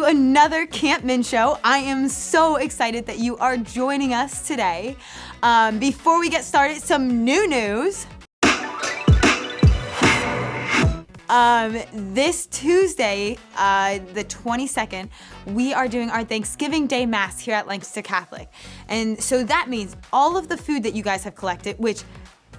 to another Camp Min Show. I am so excited that you are joining us today. Before we get started, some new news. This Tuesday, the 22nd, we are doing our Thanksgiving Day Mass here at Lancaster Catholic. And so that means all of the food that you guys have collected, which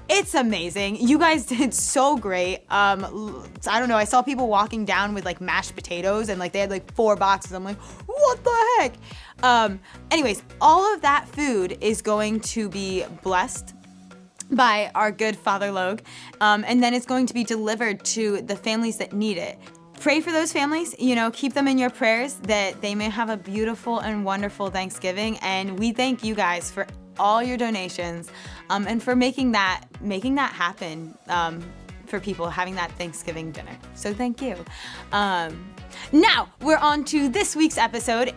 it's amazing. You guys did so great. I don't know, I saw people walking down with like mashed potatoes and like they had like 4 boxes. I'm like, what the heck? Anyways, all of that food is going to be blessed by our good Father Logue, and then it's going to be delivered to the families that need it. Pray for those families, keep them in your prayers that they may have a beautiful and wonderful Thanksgiving, and we thank you guys for all your donations and for making that happen for people having that Thanksgiving dinner. So thank you. Now, we're on to this week's episode,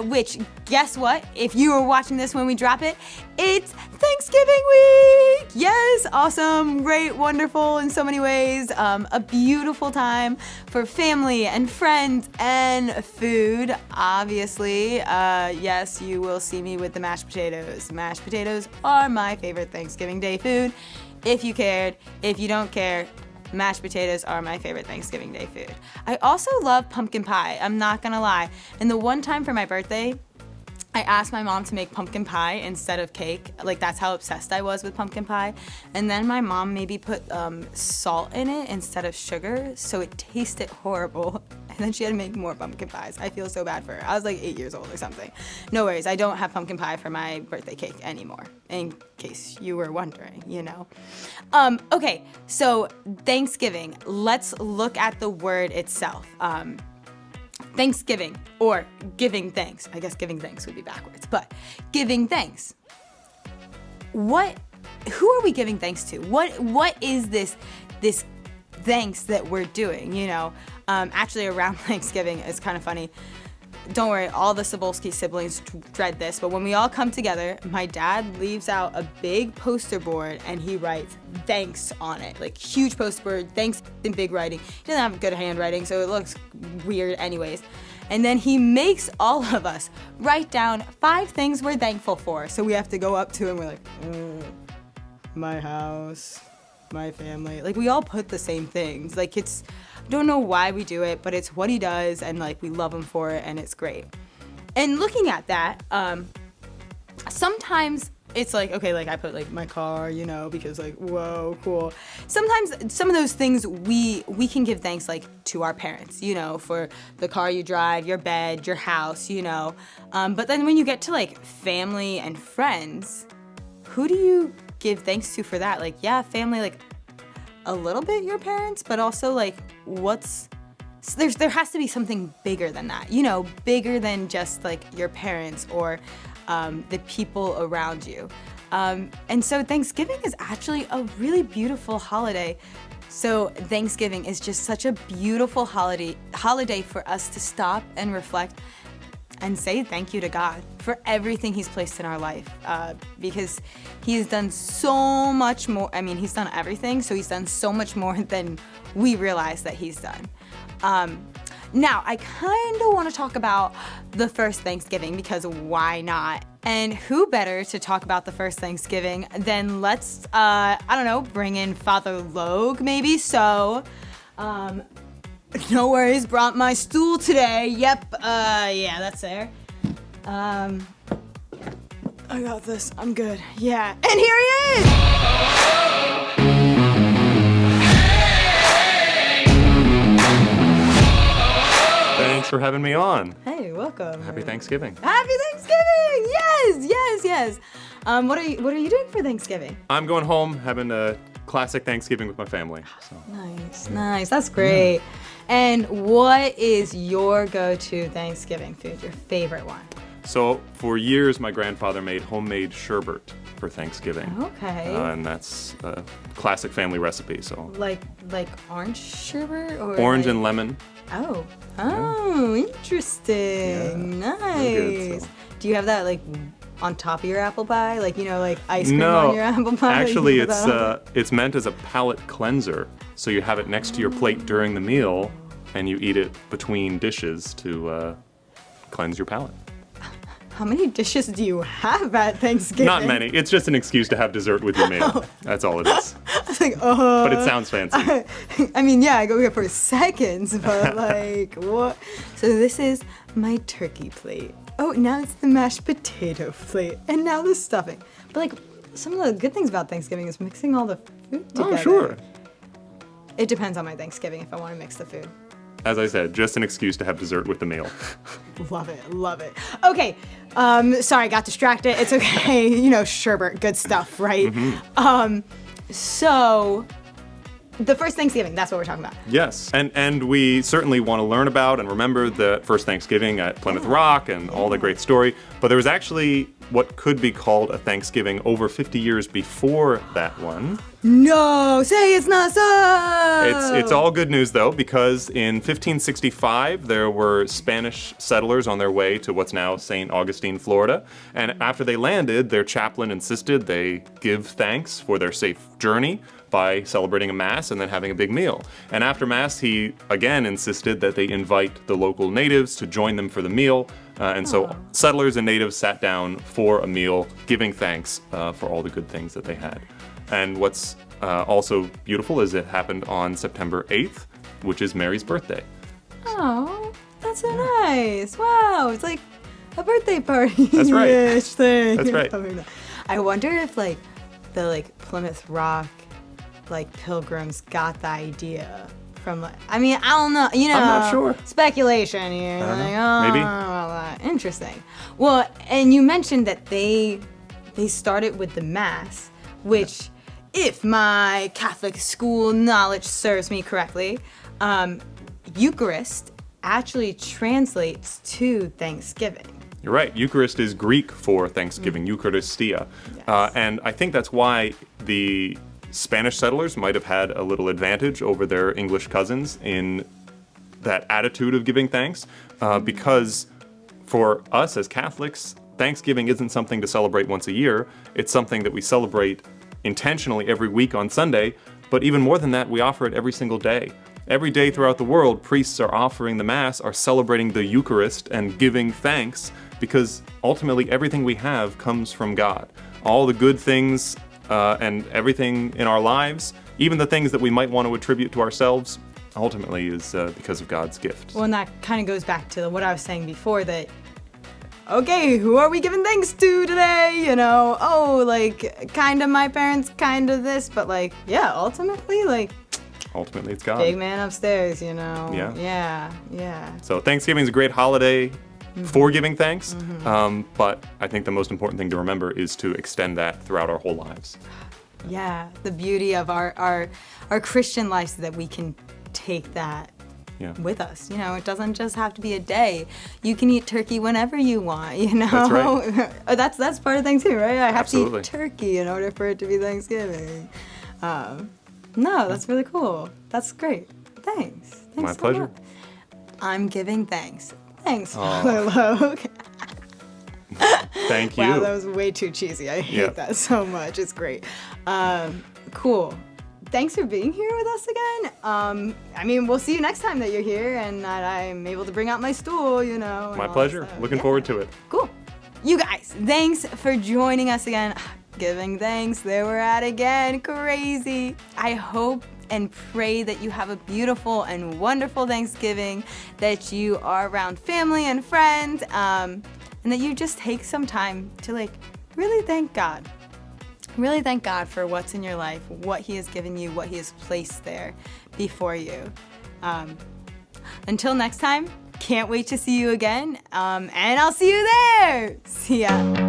which, guess what? If you were watching this when we drop it, it's Thanksgiving week! Yes, awesome, great, wonderful in so many ways. A beautiful time for family and friends and food, obviously. Yes, you will see me with the mashed potatoes. Mashed potatoes are my favorite Thanksgiving Day food. If you cared, if you don't care, mashed potatoes are my favorite Thanksgiving Day food. I also love pumpkin pie, I'm not gonna lie. And the one time for my birthday, I asked my mom to make pumpkin pie instead of cake. Like, that's how obsessed I was with pumpkin pie. And then my mom maybe put salt in it instead of sugar, so it tasted horrible. And then she had to make more pumpkin pies. I feel so bad for her. I was like 8 years old or something. No worries, I don't have pumpkin pie for my birthday cake anymore, in case you were wondering, Okay, so Thanksgiving. Let's look at the word itself. Thanksgiving, or giving thanks. I guess giving thanks would be backwards, but giving thanks. Who are we giving thanks to? What is this thanks that we're doing, Actually, around Thanksgiving, it's kind of funny. Don't worry, all the Cybulski siblings dread this, but when we all come together, my dad leaves out a big poster board and he writes thanks on it, like huge poster board, thanks in big writing. He doesn't have good handwriting, so it looks weird anyways. And then he makes all of us write down 5 things we're thankful for. So we have to go up to him, we're like, my house, my family. Like, we all put the same things. Like, I don't know why we do it, but it's what he does, and like we love him for it, and it's great. And looking at that, sometimes it's like, okay, like I put like my car, because like, whoa, cool. Sometimes some of those things we can give thanks like to our parents, for the car you drive, your bed, your house, But then when you get to like family and friends, who do you give thanks to for that? Like, yeah, family, like a little bit your parents, but also like there has to be something bigger than that, bigger than just like your parents or the people around you. And so Thanksgiving is actually a really beautiful holiday. So Thanksgiving is just such a beautiful holiday for us to stop and reflect and say thank you to God for everything He's placed in our life, because He has done so much more. I mean, He's done everything, so He's done so much more than we realize that He's done. Now, I kind of want to talk about the first Thanksgiving, because why not? And who better to talk about the first Thanksgiving than let's, bring in Father Logue maybe? So, no worries, brought my stool today. Yep, yeah, that's there. I got this, I'm good. Yeah, and here he is! Thanks for having me on. Hey, welcome. Happy Thanksgiving. Happy Thanksgiving! Yes. What are you doing for Thanksgiving? I'm going home, having a classic Thanksgiving with my family. So. Nice. That's great. Yeah. And what is your go-to Thanksgiving food, your favorite one? So for years, my grandfather made homemade sherbet for Thanksgiving. Okay. And that's a classic family recipe. So like orange sherbet or orange and lemon. Oh, interesting. Yeah. Nice. Good, so. Do you have that like on top of your apple pie, like ice cream on your apple pie? Actually, it's meant as a palate cleanser. So you have it next to your plate during the meal, and you eat it between dishes to cleanse your palate. How many dishes do you have at Thanksgiving? Not many. It's just an excuse to have dessert with your meal. That's all it is. I was like, But it sounds fancy. I mean, yeah, I go here for seconds, but like, what? So this is my turkey plate. Oh, now it's the mashed potato plate, and now the stuffing. But like, some of the good things about Thanksgiving is mixing all the food together. Oh, sure. It depends on my Thanksgiving if I want to mix the food. As I said, just an excuse to have dessert with the meal. Love it, love it. Okay, sorry, got distracted. It's okay. You know, sherbet, good stuff, right? So, the first Thanksgiving, that's what we're talking about. Yes, and we certainly want to learn about and remember the first Thanksgiving at Plymouth Rock and all the great story. But there was actually what could be called a Thanksgiving over 50 years before that one. No, say it's not so! It's all good news though, because in 1565 there were Spanish settlers on their way to what's now St. Augustine, Florida. And after they landed, their chaplain insisted they give thanks for their safe journey by celebrating a mass and then having a big meal. And after mass, he again insisted that they invite the local natives to join them for the meal. So settlers and natives sat down for a meal, giving thanks for all the good things that they had. And what's also beautiful is it happened on September 8th, which is Mary's birthday. Oh, that's so nice. Wow, it's like a birthday party. That's right. Thing. That's right. I wonder if like the like Plymouth Rock like pilgrims got the idea from like, I mean, I don't know, you know, I'm not sure. Speculation here. I don't Like, know. Maybe. Interesting. Well, and you mentioned that they started with the mass, which, if my Catholic school knowledge serves me correctly, Eucharist actually translates to Thanksgiving. You're right. Eucharist is Greek for Thanksgiving, Eucharistia. Yes. And I think that's why the Spanish settlers might have had a little advantage over their English cousins in that attitude of giving thanks, because for us as Catholics, Thanksgiving isn't something to celebrate once a year. It's something that we celebrate intentionally every week on Sunday, but even more than that, we offer it every single day. Every day throughout the world, priests are offering the Mass, are celebrating the Eucharist and giving thanks, because ultimately everything we have comes from God. All the good things and everything in our lives, even the things that we might want to attribute to ourselves, ultimately is because of God's gift. Well, and that kind of goes back to what I was saying before, that, okay, who are we giving thanks to today? You know, oh, like, kind of my parents, kind of this, but like, yeah, ultimately, like, ultimately it's God. big man upstairs, you know? Yeah. Yeah. So Thanksgiving is a great holiday for giving thanks, but I think the most important thing to remember is to extend that throughout our whole lives. Yeah, the beauty of our Christian lives is that we can take that with us. You know, it doesn't just have to be a day. You can eat turkey whenever you want, you know? That's right. that's part of Thanksgiving, right? I have Absolutely. to eat turkey in order for it to be Thanksgiving. No, that's really cool. That's great. Thanks. My so pleasure. much. I'm giving thanks. Thanks, Father Logue. Thank you. Wow, that was way too cheesy. I hate that so much. It's great. Cool. Thanks for being here with us again. I mean, we'll see you next time that you're here and that I'm able to bring out my stool, you know. and My all pleasure. that stuff. Looking forward to it. Cool. You guys, thanks for joining us again. Giving thanks. There we're at again. Crazy. I hope and pray that you have a beautiful and wonderful Thanksgiving, that you are around family and friends, and that you just take some time to like really thank God. Really thank God for what's in your life, what He has given you, what He has placed there before you. Until next time, can't wait to see you again, and I'll see you there. See ya.